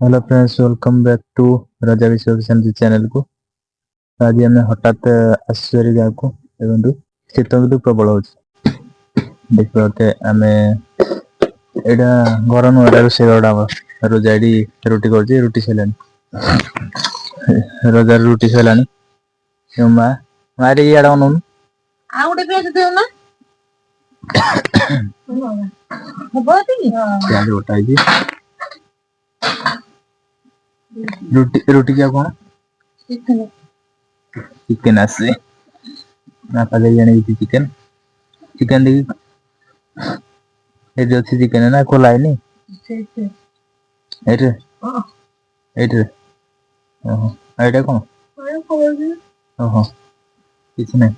Hello friends, welcome back to Raja Vishwa channel को। आज आम हठात आश्चर्य जाको देखो शीत ऋतु प्रबल हो देखते आम यहाँ घर नुआ रोषे रोजाड़ी रुटी कर रुटी सैला रोजार रुटी सैला माँ मारे इे अनौन रुटी रुटी क्या कौन चिकेन आसे बापा जाने चिकेन चिकेन देखिए अच्छी चिकेन है ना खोला है नहीं एटा कौन ओहो किसी नहीं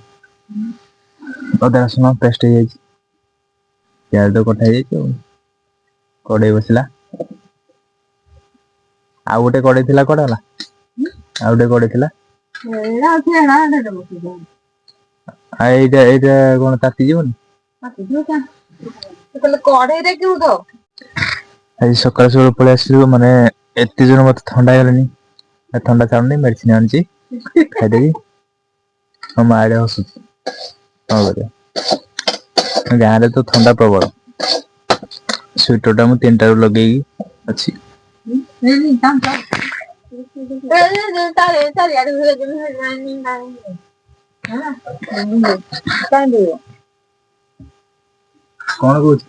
अदा रसुण पेस्ट हो जाए प्याज तो कटा कड़े बसला आउ गोटे कड़े थिला कड़ाला आउ गोटे कड़े थिला एटा एटा कोन ताती जीवन कड़े रे क्यों दो आज सकाळ सकाळ पळे आसिलु माने एत्ते जन मत ठंडा गेलनी ठंडा छाड़नी मेडिसिन आनची खाइ देबी हम आड़े हसु गाँव रे तो ठंडा प्रबल स्वेटर टा मु 3टा लगे अच्छी कौन कौच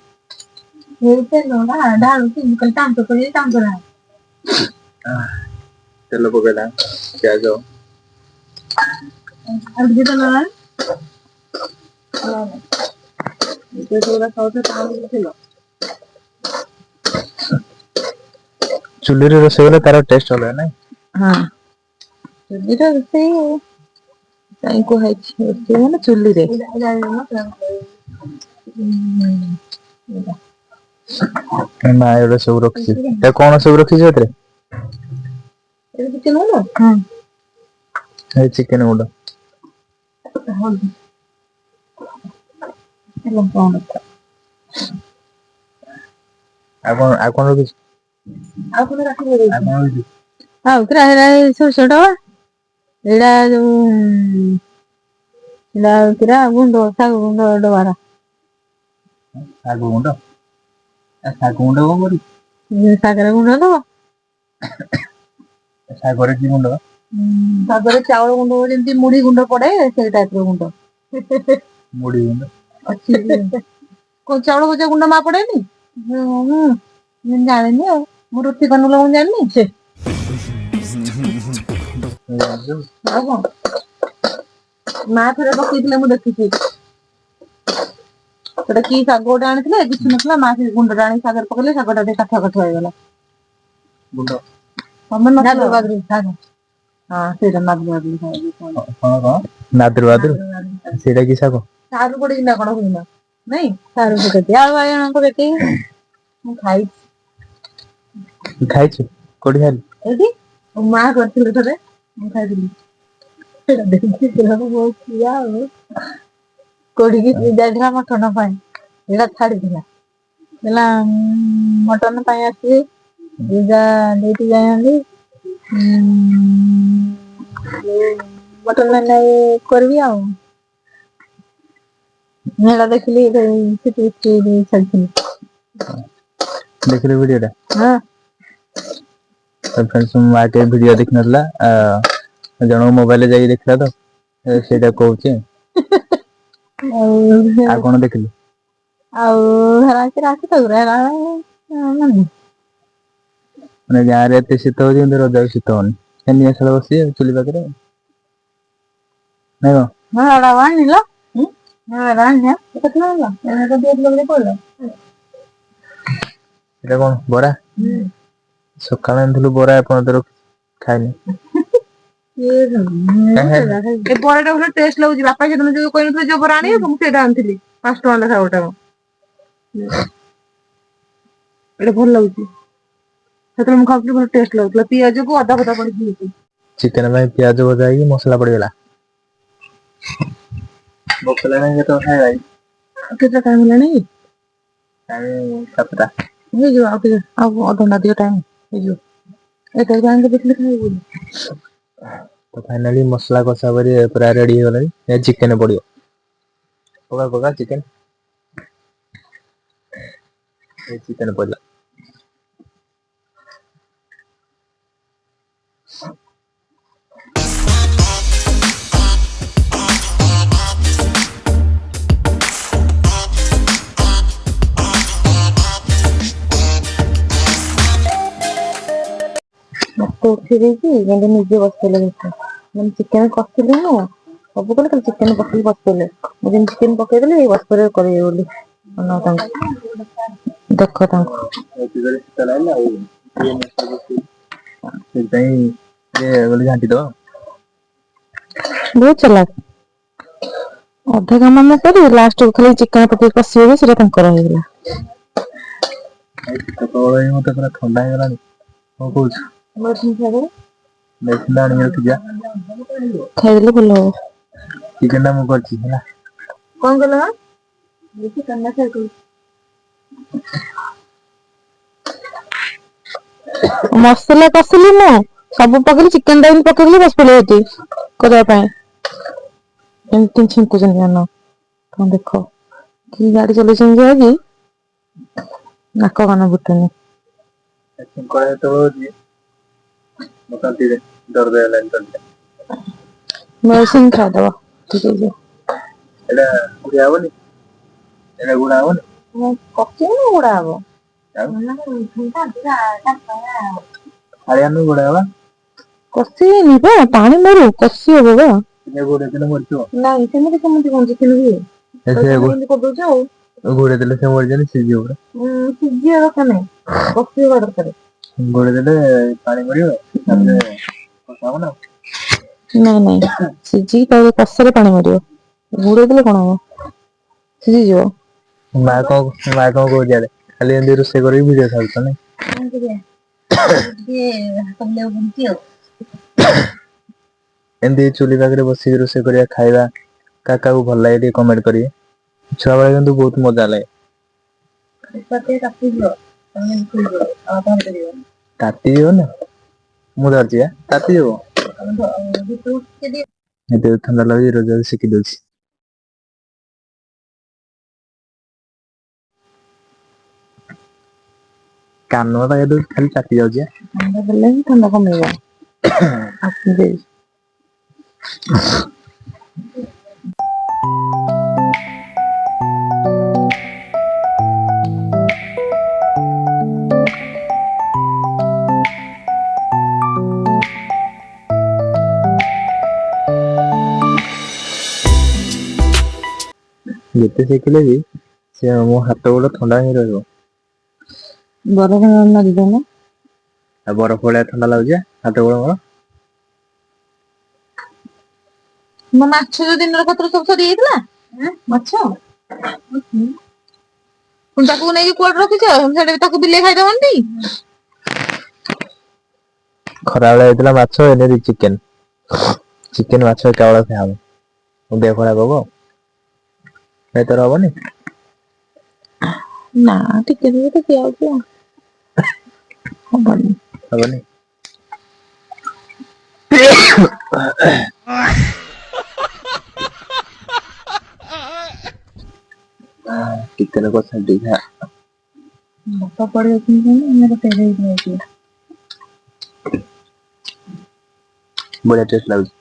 तेल पकेला प्याज चुली रे रोसे गले तार टेस्ट होला ना हां चुली रे रोसे काई को है रोसे ना चुली रे ना एडे सब रखी ते कोन सब रखी छै रे ए चिकन होला हां ए चिकन होला आपन रखी आपन रखी रे हां उतरा है छोटा एडा जो एडा उतरा गुंडो साग गुंडो डवारा साग गुंडो को करी सागर गुंडो दो सागर की गुंडो सागर चावल गुंडो जेंती मुड़ी गुंडो पड़े से टाइप रो गुंडो मुड़ी गुंडो अच्छी को चावल भजा गुंडो मा पड़े नी मैं जाने नहीं मु रोटी कनु लोग जाननी से माँ थे पकईले मुझे देखी कि शाग गोटे आनी किसी ना माँ से गुंडा आनी सागर पकड़े शागटा काठा काठ होगा हाँ से नादर कि शाग सारू पड़ी ना कौन हुई नहीं सारू पकड़ती आलू को बेटे खाई खाई कोड़ी खाई एठी माँ करथिले थरे मैं खाइली एटा देखि बहुत किया कोड़ी की जाइला मटन पाई एटा छाड़ी दिला देला मटन पाई आसी एजा लेटी जायंदी मटन नहीं करबी आ मेला देखली सिटी सिटी छाड़ी देखले वीडियो हां तो फ्रेंड्स आके वीडियो देखना जन मोबाइल जाई देखला तो सेटा कहूचे आ कोन देखली आ हरा के राखी तो रे माने गाँ रे एते शीत हो जे रोजा शीत होनी एनी असला बसी चुली पाखरे नहीं हां रावा नीला हां रान्या कितना ला एना तो देख लगे पड़लो एटा कोन बरा सकाळ आंधलु बरा अपन दर खाइनी ए बराटा भले टेस्ट लागुची बापा से जो कहनथले जो बरा आनी हम सेटा आनथिली 5 टका लेखा गोटा एटा भल लागुची सेतले हम खाउथली भले टेस्ट लागुतला पियाज को आधा पता पड़ी चिकन में प्याज बजाई मसाला पड़ गेला मसाला नहीं तो है भाई कितना टाइम होला नहीं टाइम 7टा ये जो आप अधघंटा दियो टाइम ये जो ଏଟା ଜାଣିକି ଦେଖିଲେ ଖାଇବୁ। तो फाइनली मसला कषा पूरा रेडी हो गला। चिकेन पड़ो पका पका चिकेन चिकेन पड़ा तो उठी ଦେଇକି ଯେମିତି ନିଜେ ବସିଲେ ମାନେ ଚିକେନ କଷିଲି ମୁଁ ସବୁ କଲେ ଖାଲି ଚିକେନ ପକେଇକି ବସିଲେ ମୁଁ ଯେମିତି ଚିକେନ ପକେଇଦେଲି ଏଇ ବସ୍ତରେ କରିବେ ବୋଲି ଦେଖ ତାଙ୍କୁ ଘାଣ୍ଟି ଦବ ବହୁତ ଚାଲାକ ଅଧା କାମ ମୁଁ କରି ଲାଷ୍ଟକୁ ଖାଲି ଚିକେନ ପକେଇକି କଷିବେ ସେଟା ତାଙ୍କର ହେଇଗଲା। ମତେ ପୁରା ଥଣ୍ଡା ହେଇଗଲାଣି କଣ କହୁଛୁ ମେଡିସିନ ଆଣିକି ରଖିଯା ଖାଇଦେଲେ ଭଲ ହବ। ଚିକେନ ଟା ମୁଁ କରିଛି ହେଲା କଣ କଲ ଚିକେନ ଟା ମସଲା କଷିଲି ମୁଁ ସବୁ ପକେଇଲି ଚିକେନ ଟା ବି ପକେଇଲି ବସି ପଡିଲି ସେଠି କରିବା ପାଇଁ ଏମିତି ଛିଙ୍କୁଛନ୍ତି ଜାନ କଣ ଦେଖ କି ଗାଡି ଚଲେଇଛନ୍ତି ଯେ ଆଜି ନାକ କାନ ଫୁଟୁନି। ମେଡିସିନ ଖାଇଦବ ଠିକ ହେଇଯିବ। ଏଇଟା ଗୁଡା ହବନି ଏଇଟା ଗୁଡା ହବନି କଷିବ ନା ଗୁଡା ହବ କଷିବେନି ବା ପାଣି ମରୁ କଷି ହବ ବା ନାଇଁ ସେମିତି କେମିତି କଣ ଚିକେନ ହୁଏ କରିଦଉଛ ଆଉ ଘୋଡେଇ ଦେଲେ ସେ ମରିଯାଏ ସିଝିବ ପୁରା ସିଝିବା ଦରକାର ନାହିଁ କଷିବା ଦରକାର ଘୋଡେଇ ଦେଲେ ପାଣି ମରିବ ତାପରେ କଷା ହବ ନା ନାଇଁ ନାଇଁ ସିଝିକି ତାପରେ କଷାରେ ପାଣି ମରିବ ଘୋଡେଇ ଦେଲେ କଣ ହବ ସିଝିଯିବ। ମା କଣ କହୁଛି ଇଆଡେ ଖାଲି ଏମିତି ରୋଷେଇ କରିକି ଭିଡିଓ ଛାଡୁଛ ନାଇଁ ଏମିତି ଚୁଲି ପାଖରେ ବସିକି ରୋଷେଇ କରିବା ଖାଇବା କାହା କାହାକୁ ଭଲ ଲାଗେ ଟିକେ କମେଣ୍ଟ କରିବେ ଛୁଆବେଳେ କିନ୍ତୁ ବହୁତ ମଜା ଲାଗେ। ତାତିଯିବ ନା ମୁଁ ଧରିଛି ବା ତାତିଯିବ ଏତେ ଥଣ୍ଡା ଲାଗୁଛି ରୋଜା ସେକି ଦଉଛି। କାନ ପାଖରେ ଖାଲି ତାତି ଯାଉଛି ଥଣ୍ଡା ଦେଲେ ହିଁ ଥଣ୍ଡା କମିବ ଯେତେ ସେକିଲେ ବି ସେ ମୋ ହାତ ଗୋଡ ଥଣ୍ଡା ହିଁ ରହିବ। ବରଫ ମାରି ଦଉନ ଆଉ ବରଫ ଭଳିଆ ଥଣ୍ଡା ଲାଗୁଛି ହାତ ଗୋଡ ମୋର ମୋ ମାଛ ଯୋଉ ଦିନରେ ପତ୍ର ସବୁ ସରିଯାଇଥିଲା ମାଛ ପୁଣି ତାକୁ ନେଇକି କୁଆଡେ ରଖିଛ ସେଟା ତାକୁ ବିଲେଇ ଖାଇଦବନି ଟି ଖରାବେଳେ ହେଇଥିଲା ମାଛ ଏନେ ଚିକେନ ମାଛ ଏକାବେଳେ ଖିଆ ହବ ମୋ ଦେହ ଖରାପ ହବ ନାଇଁ ତୋର ହବନି ନା ଟିକେ ଟିକେ ତ ଖିଆହଉଛି ହବନି ହବନି ଚିକେନ କଷା ଟିକେ ଖା ବାପା ପଡି ଯାଇଛନ୍ତି ବଢିଆ ଟେଷ୍ଟ ଲାଗୁଛି।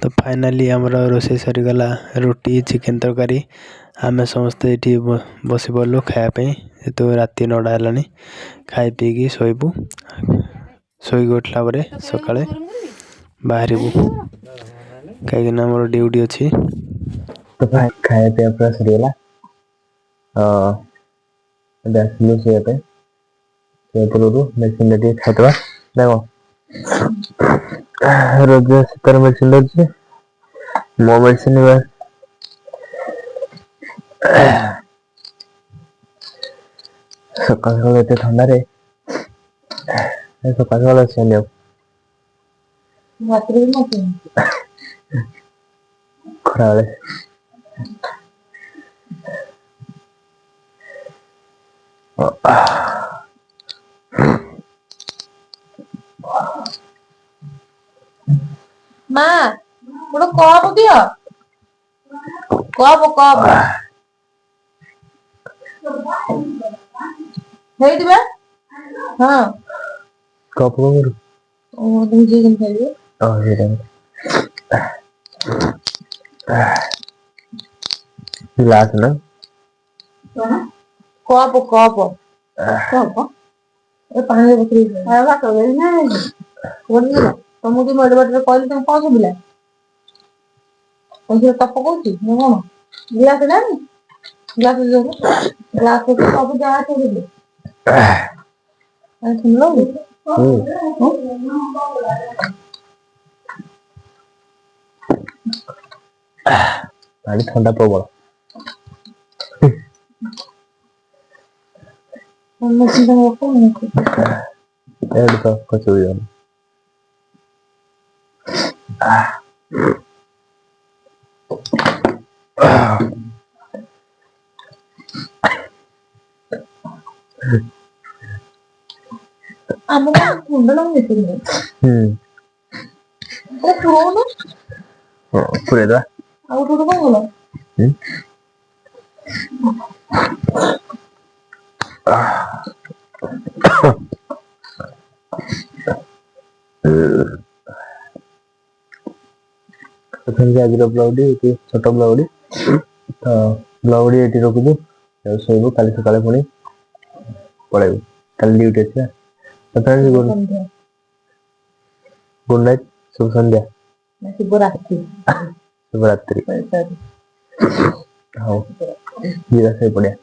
तो फाइनाली आमर रोषेई सरीगला रुटी चिकेन तरकारी आमे समस्ते ये बसी पड़लु खायापी तो राति 9टा है खाई पीकी शोबू शोक उठला सका बाहर कहीं मोर ड्यूटी अच्छी तो खाया पीया पूरा सरीगला मेडिसिन खाईदबा ना रोज तार मेडिसिन दौर मो मेडिसिन सकाल सकाल एत ठंडा सकाल सकाल अच्छे ରାତିରେ ବି ମତେ ଖରାବେଳେ ମା ଗୋଟେ କପ ଦିଅ କପ ହେଇଥିବେ ହଁ କପ କରୁ তুমি চিকেন ଖାଇବେ ଗ୍ଲାସ ନା କପ କପ ଏ ପାଣିରେ ବସେଇ ଭାତ ନା ତମକୁ ମେଡ ବାଟରେ କହିଲି ତମେ କଣ ଶୁଭିଲା ତପ କହୁଛି ନା କଣ ଗ୍ଲାସ ନାନି ଗ୍ଲାସ ସବୁ ଯାହା ଶୁଣିଲେ ପାଣି ଥଣ୍ଡା ପ୍ରବଳ ଏଇଠି ତ କଚୁରି ଆମକୁ ଥଣ୍ଡା ଲାଗୁଛି ପୁରେଇଦବା ଆଉ ଗୋଟେ କଣ କଲ ଆଜିର ବ୍ଲଗଟି ଏଠି ଛୋଟ ବ୍ଲଗଟି ତ ବ୍ଲଗଟି ଏଠି ରଖୁଛୁ ଶୋଇବୁ କାଲି ସକାଳେ ପୁଣି ପଳେଇବୁ କାଲି ଡ୍ୟୁଟି ଅଛି ଗୁଡ ନାଇଟ୍ ଶୁଭ ସନ୍ଧ୍ୟା ଶିବରାତ୍ରି ଶୁଭରାତ୍ରି ହଉ ଯିବା ଶୋଇ ପଡିଆ